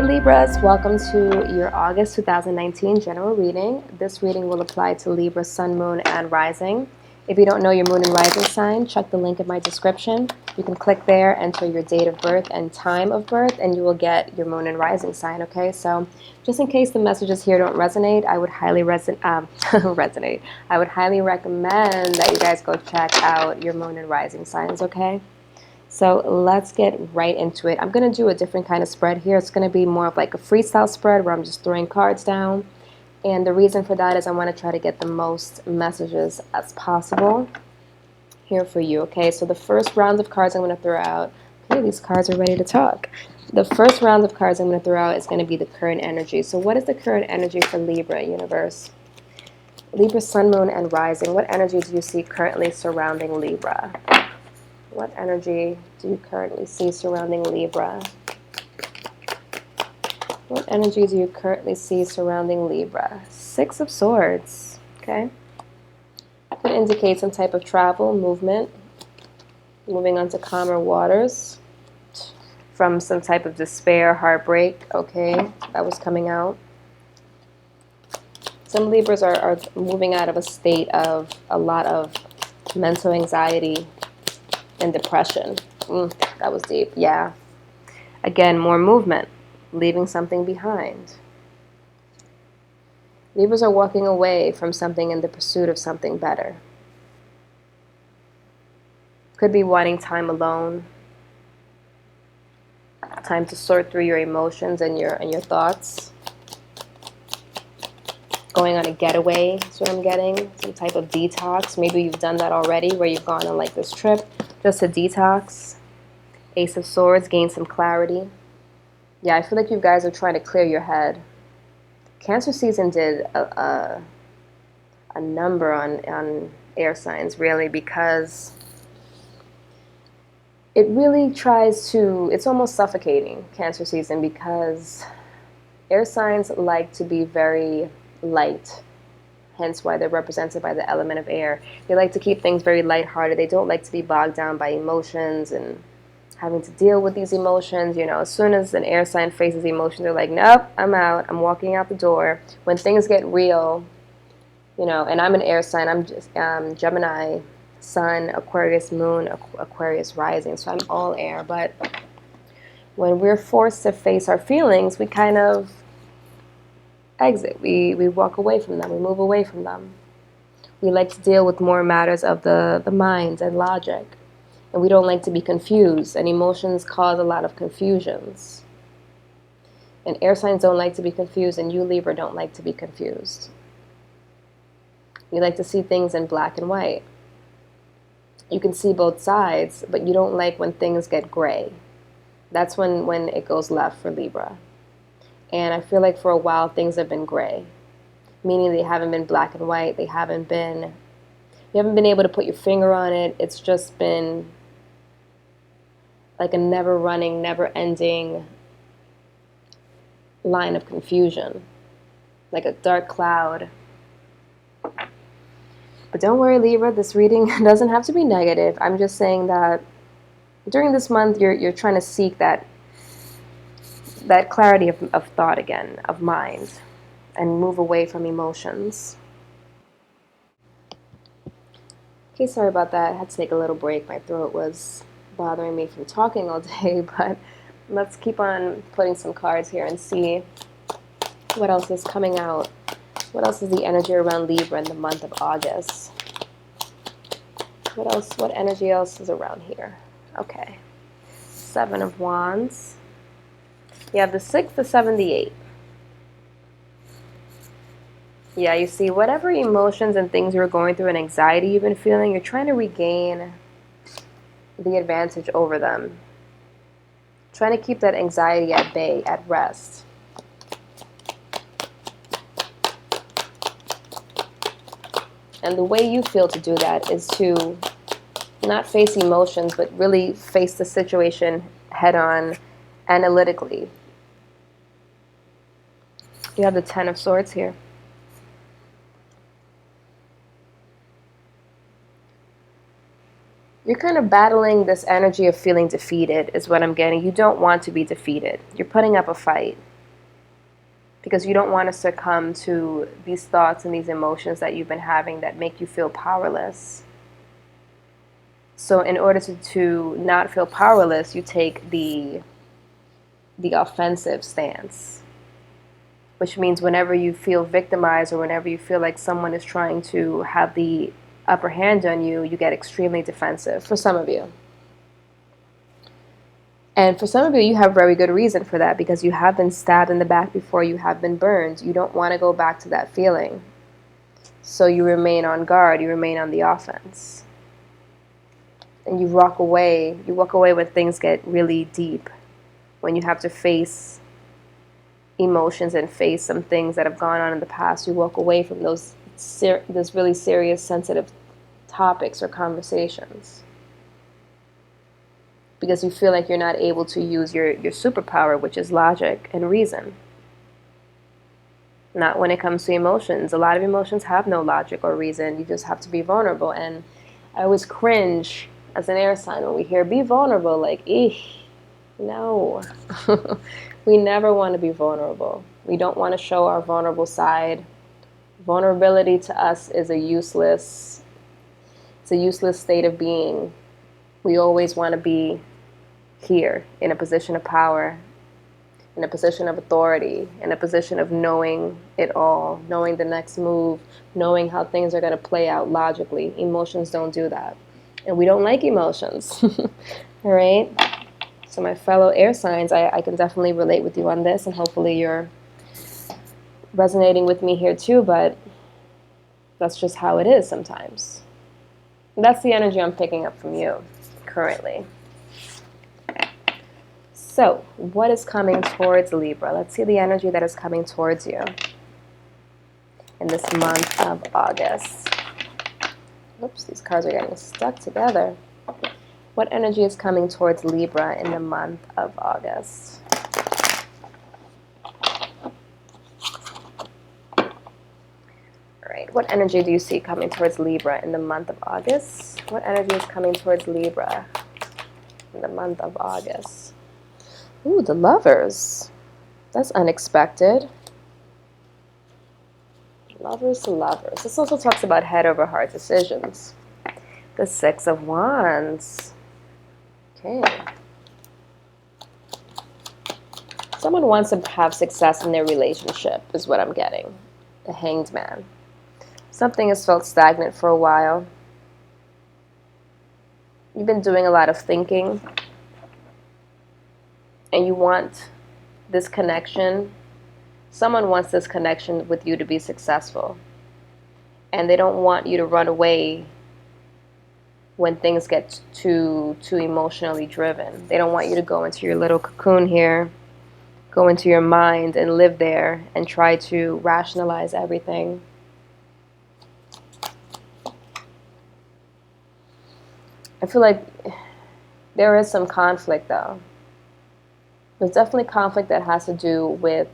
Libras, welcome to your August 2019 general reading. This reading will apply to Libra, Sun, Moon, and Rising. If you don't know your Moon and Rising sign, check the link in my description. You can click there, enter your date of birth and time of birth, and you will get your Moon and Rising sign, okay? So just in case the messages here don't resonate, I would highly resonate. I would highly recommend that you guys go check out your Moon and Rising signs, okay? So let's get right into it. I'm going to do a different kind of spread here. It's going to be more of like a freestyle spread where I'm just throwing cards down. And the reason for that is I want to try to get the most messages as possible here for you, okay? So the first round of cards I'm going to throw out, okay, these cards are ready to talk. The first round of cards I'm going to throw out is going to be the current energy. So what is the current energy for Libra, universe? Libra, Sun, Moon, and Rising. What energy do you see currently surrounding Libra? What energy do you currently see surrounding Libra? What energy do you currently see surrounding Libra? Six of Swords, okay? Could indicate some type of travel, movement, moving on to calmer waters from some type of despair, heartbreak, okay? That was coming out. Some Libras are moving out of a state of a lot of mental anxiety and depression. That was deep. Yeah. Again, more movement, leaving something behind. Libras are walking away from something in the pursuit of something better. Could be wanting time alone, time to sort through your emotions and your thoughts. Going on a getaway is what I'm getting. Some type of detox. Maybe you've done that already, where you've gone on like this trip just to detox. Ace of Swords, gain some clarity. Yeah, I feel like you guys are trying to clear your head. Cancer season did a number on air signs, really, because it really tries to, it's almost suffocating, Cancer season, because air signs like to be very light, hence why they're represented by the element of air. They like to keep things very lighthearted. They don't like to be bogged down by emotions and having to deal with these emotions. You know, as soon as an air sign faces emotions, they're like, nope, I'm out. I'm walking out the door. When things get real, you know, and I'm an air sign. I'm just Gemini, Sun, Aquarius, Moon, Aquarius rising. So I'm all air. But when we're forced to face our feelings, we kind of exit. We walk away from them. We move away from them. We like to deal with more matters of the mind and logic. And we don't like to be confused. And emotions cause a lot of confusions. And air signs don't like to be confused. And you, Libra, don't like to be confused. You like to see things in black and white. You can see both sides, but you don't like when things get gray. That's when it goes left for Libra. And I feel like for a while things have been gray, meaning they haven't been black and white. You haven't been able to put your finger on it. It's just been like a never-running, never-ending line of confusion, like a dark cloud. But don't worry, Libra, this reading doesn't have to be negative. I'm just saying that during this month you're trying to seek that clarity of thought again, of mind, and move away from emotions. Okay, sorry about that. I had to take a little break. My throat was bothering me from talking all day, but let's keep on putting some cards here and see what else is coming out. What else is the energy around Libra in the month of August? What else? What energy else is around here? Okay. 7 of Wands. You have the 6, the 7, the 8. Yeah, you see, whatever emotions and things you're going through and anxiety you've been feeling, you're trying to regain the advantage over them. Trying to keep that anxiety at bay, at rest. And the way you feel to do that is to not face emotions, but really face the situation head on, analytically. You have the 10 of Swords here. You're kind of battling this energy of feeling defeated is what I'm getting. You don't want to be defeated. You're putting up a fight. because you don't want to succumb to these thoughts and these emotions that you've been having that make you feel powerless. So in order to not feel powerless, you take the offensive stance, which means whenever you feel victimized or whenever you feel like someone is trying to have the upper hand on you, you get extremely defensive, for some of you. And for some of you, you have very good reason for that, because you have been stabbed in the back before, you have been burned. You don't want to go back to that feeling. So you remain on guard, you remain on the offense. And you walk away when things get really deep, when you have to face emotions and face some things that have gone on in the past. You walk away from those really serious, sensitive topics or conversations, because you feel like you're not able to use your superpower, which is logic and reason. Not when it comes to emotions. A lot of emotions have no logic or reason. You just have to be vulnerable. And I always cringe as an air sign when we hear be vulnerable, like, eeh, no. We never want to be vulnerable. We don't want to show our vulnerable side. Vulnerability to us is a useless state of being. We always want to be here in a position of power, in a position of authority, in a position of knowing it all, knowing the next move, knowing how things are going to play out logically. Emotions don't do that. And we don't like emotions. All right? So my fellow air signs, I can definitely relate with you on this, and hopefully you're resonating with me here too, but that's just how it is sometimes. And that's the energy I'm picking up from you currently. So, what is coming towards Libra? Let's see the energy that is coming towards you in this month of August. Oops, these cards are getting stuck together. What energy is coming towards Libra in the month of August? All right, what energy do you see coming towards Libra in the month of August? What energy is coming towards Libra in the month of August? Ooh, the Lovers. That's unexpected. Lovers to Lovers. This also talks about head over heart decisions. The Six of Wands. Okay. Someone wants to have success in their relationship, is what I'm getting. The Hanged Man. Something has felt stagnant for a while. You've been doing a lot of thinking, and you want this connection. Someone wants this connection with you to be successful, and they don't want you to run away when things get too emotionally driven. They don't want you to go into your little cocoon here, go into your mind and live there and try to rationalize everything. I feel like there is some conflict, though. There's definitely conflict that has to do with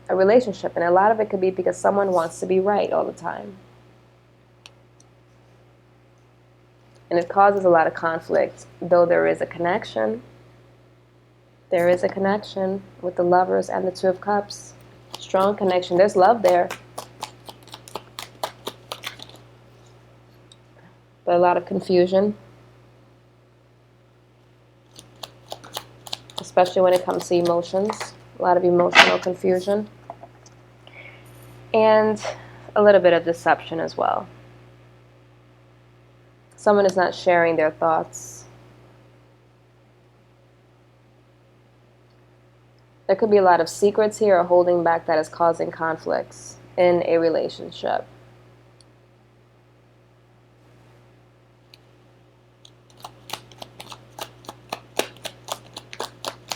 a relationship, and a lot of it could be because someone wants to be right all the time. And it causes a lot of conflict, though there is a connection. There is a connection with the Lovers and the Two of Cups. Strong connection. There's love there. But a lot of confusion. Especially when it comes to emotions. A lot of emotional confusion. And a little bit of deception as well. Someone is not sharing their thoughts. There could be a lot of secrets here or holding back that is causing conflicts in a relationship.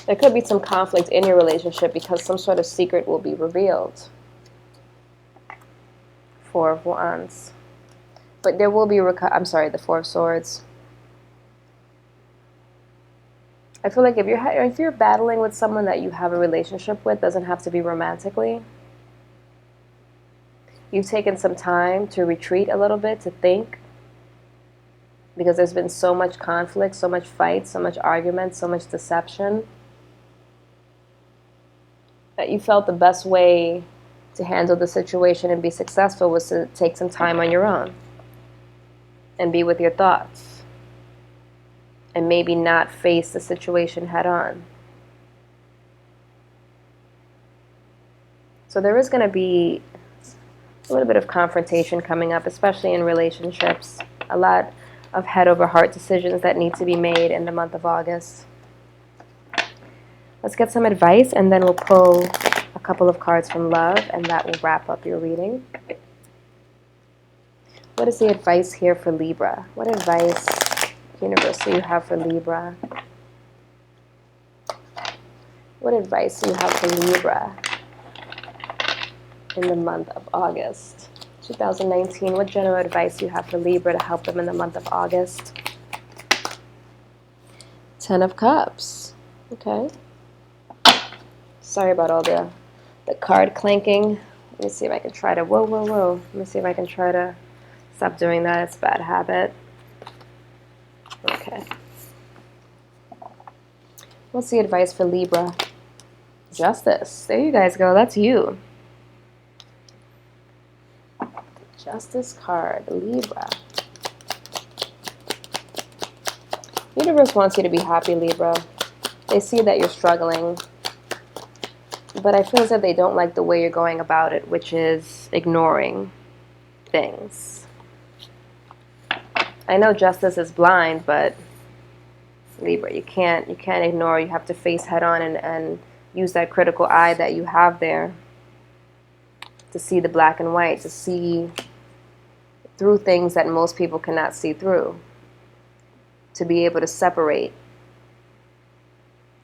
There could be some conflict in your relationship because some sort of secret will be revealed. Four of Wands. But there will be, the Four of Swords. I feel like if you're battling with someone that you have a relationship with, doesn't have to be romantically. You've taken some time to retreat a little bit, to think. Because there's been so much conflict, so much fight, so much argument, so much deception. That you felt the best way to handle the situation and be successful was to take some time on your own and be with your thoughts and maybe not face the situation head on. So there is going to be a little bit of confrontation coming up, especially in relationships. A lot of head over heart decisions that need to be made in the month of August. Let's get some advice, and then we'll pull a couple of cards from love, and that will wrap up your reading. What is the advice here for Libra? What advice, universe, do you have for Libra? What advice do you have for Libra in the month of August 2019? What general advice do you have for Libra to help them in the month of August? 10 of Cups. Okay. Sorry about all the card clanking. Let me see if I can try to, whoa. Let me see if I can try to stop doing that. It's a bad habit. Okay. What's the advice for Libra? Justice. There you guys go. That's you. Justice card, Libra. Universe wants you to be happy, Libra. They see that you're struggling, but I feel as if they don't like the way you're going about it, which is ignoring things. I know justice is blind, but Libra, you can't ignore. You have to face head on and use that critical eye that you have there to see the black and white, to see through things that most people cannot see through, to be able to separate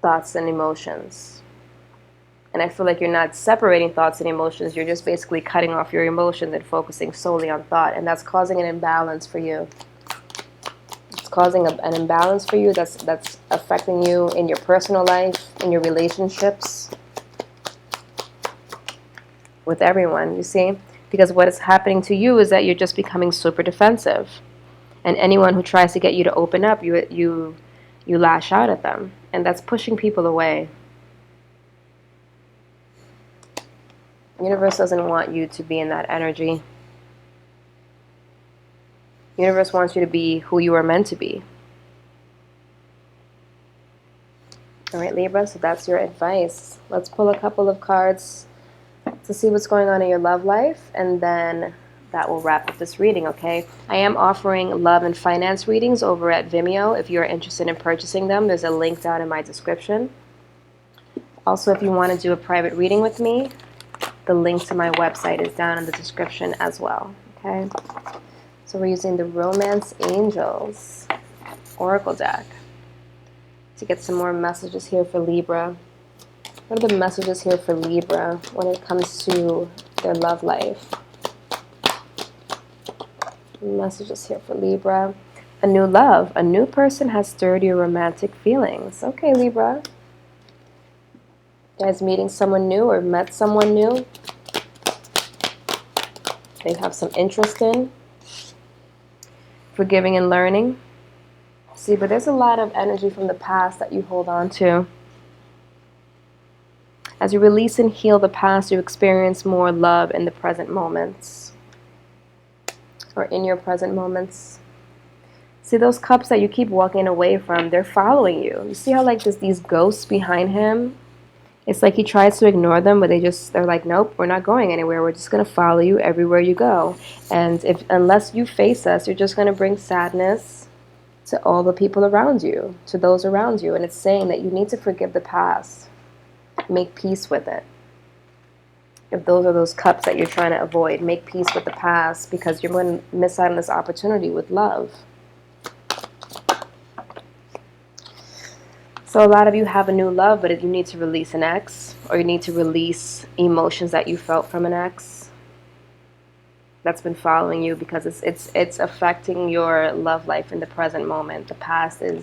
thoughts and emotions. And I feel like you're not separating thoughts and emotions, you're just basically cutting off your emotions and focusing solely on thought, and that's causing an imbalance for you. It's causing an imbalance for you that's affecting you in your personal life, in your relationships, with everyone, you see? Because what is happening to you is that you're just becoming super defensive. And anyone who tries to get you to open up, you lash out at them. And that's pushing people away. The universe doesn't want you to be in that energy. The universe wants you to be who you are meant to be. All right, Libra, so that's your advice. Let's pull a couple of cards to see what's going on in your love life, and then that will wrap up this reading, okay? I am offering love and finance readings over at Vimeo. If you're interested in purchasing them, there's a link down in my description. Also, if you want to do a private reading with me, the link to my website is down in the description as well, okay? So we're using the Romance Angels Oracle deck to get some more messages here for Libra. What are the messages here for Libra when it comes to their love life? Messages here for Libra. A new love. A new person has stirred your romantic feelings. Okay, Libra. You guys meeting someone new or met someone new they have some interest in. Forgiving and learning. See, but there's a lot of energy from the past that you hold on to. As you release and heal the past, you experience more love in the present moments. Or in your present moments. See, those cups that you keep walking away from, they're following you. You see how like there's these ghosts behind him? It's like he tries to ignore them, but they're like, nope, we're not going anywhere. We're just going to follow you everywhere you go. And unless you face us, you're just going to bring sadness to all the people around you, to those around you. And it's saying that you need to forgive the past. Make peace with it. If those are those cups that you're trying to avoid, make peace with the past, because you're going to miss out on this opportunity with love. So a lot of you have a new love, but you need to release an ex, or you need to release emotions that you felt from an ex that's been following you, because it's affecting your love life in the present moment. The past and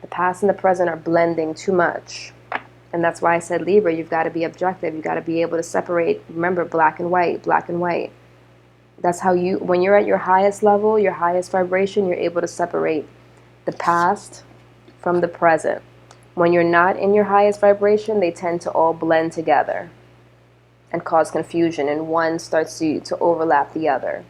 the present are blending too much. And that's why I said, Libra, you've got to be objective. You've got to be able to separate, remember, black and white, black and white. That's how when you're at your highest level, your highest vibration, you're able to separate the past from the present. When you're not in your highest vibration, they tend to all blend together. and cause confusion, and one starts to overlap the other.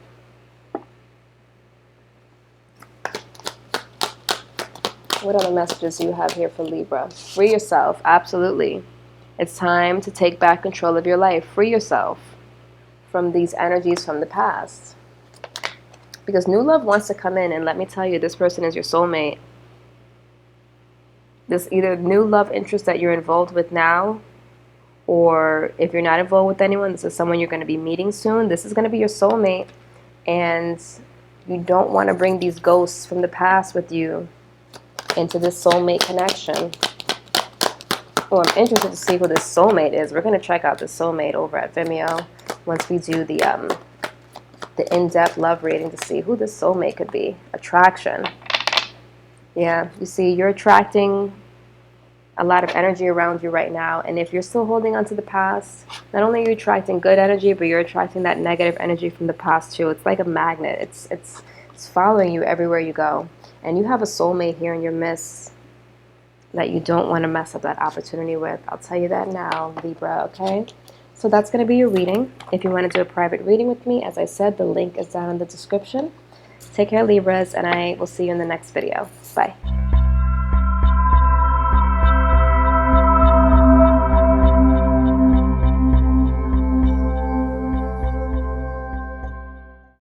What other messages do you have here for Libra? Free yourself. Absolutely. It's time to take back control of your life. Free yourself from these energies from the past. Because new love wants to come in, and let me tell you, this person is your soulmate. This either new love interest that you're involved with now, or if you're not involved with anyone, this is someone you're going to be meeting soon. This is going to be your soulmate, and you don't want to bring these ghosts from the past with you into this soulmate connection. Oh, I'm interested to see who this soulmate is. We're going to check out the soulmate over at Vimeo once we do the in-depth love reading to see who this soulmate could be. Attraction. Yeah, you see, you're attracting a lot of energy around you right now, and if you're still holding on to the past, not only are you attracting good energy, but you're attracting that negative energy from the past too. It's like a magnet. It's following you everywhere you go, and you have a soulmate here in your midst that you don't want to mess up that opportunity with. I'll tell you that now, Libra, okay? So that's going to be your reading. If you want to do a private reading with me, as I said, the link is down in the description. Take care, Libras, and I will see you in the next video. Bye.